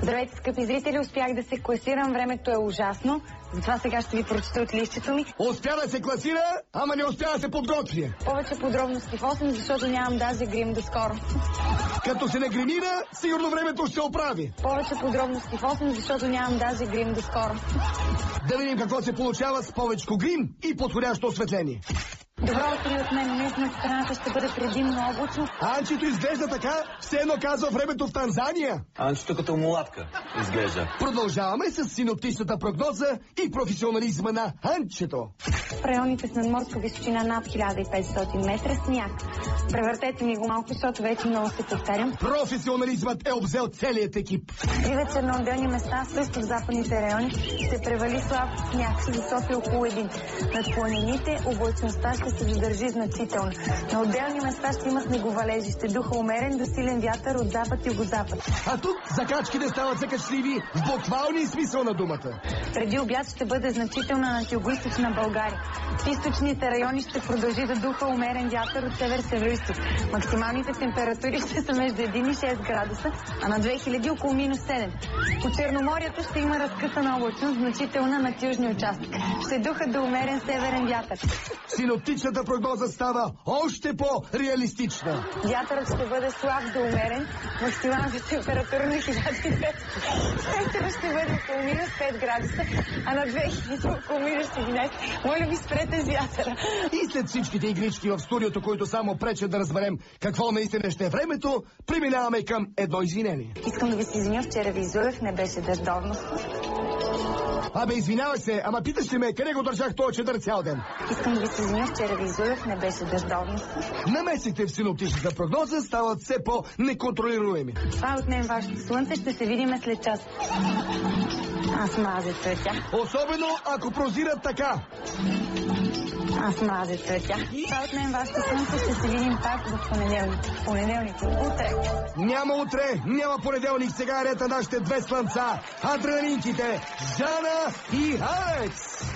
Здравейте, скъпи зрители, успях да се класирам, времето е ужасно, затова сега ще ви прочета от листчето ми. Успя да се класира, ама не успя да се подготви. Повече подробности в 8, защото нямам даже грим до скоро. Като се нагримира, сигурно времето ще се оправи. Повече подробности в 8, защото нямам даже грим до скоро. Да видим какво се получава с повечко грим и подходящо осветление. Добро утро от мен. Днес на страната ще бъде предимно облачно. Анчето изглежда така, все едно казва времето в Танзания. Анчето като мулатка изглежда. Продължаваме с синоптичната прогноза и професионализма на Анчето. В районите с надморска височина над 1500 метра сняг. Превъртете ми го малко, защото вече много се повтарям. Професионализмът е обзел целият екип. И вечер на отделни места, също в западните райони, ще превали слаб сняг. За София около 1. Над планините облачността ще се задържи значително. На отделни места ще има снеговалежи. Ще духа умерен до силен вятър от запад-югозапад. А тук закачките стават закачливи в буквалния смисъл на думата. Преди обяд ще бъде значителна над югоизточна България. В източните райони ще продължи да духа умерен вятър от север-североизток. Максималните температури ще са между 1 и 6 градуса, а на 2000 около минус 7. По Черноморието ще има разкъсана облачност, значителна над южния участък. Ще духа до умерен северен вятър. Синоптичната прогноза става още по-реалистична. Вятърът ще бъде слаб до умерен, максималната температура на 1200. Вятърът ще бъде около минус 5 градуса, а на 2000 около минус 11. Моля ви, спрете с вятъра. И след всичките игрички в студиото, които само пречат да разберем какво наистина ще е времето, преминаваме към едно извинение. Искам да ви се извиня, вчера ви излъгах, не беше дъждовно. Абе, извинявай се, ама питаш ли ме, къде го държах този чадър цял ден? Искам да ви се извиня, вчера ви излъгах, не беше дъждовно. Намесите в синоптичната прогноза стават все по-неконтролируеми. Това отнем вашето слънце, ще се видим след час. Аз мразя цветя. Особено ако прозират така. Аз мразя цветя. Това отнем вашето слънце, ще се видим пак в понеделник. Понеделник, утре. Няма утре, няма понеделник, сега е ред на нашите две слънца. Адреналинките, Жана и Алекс.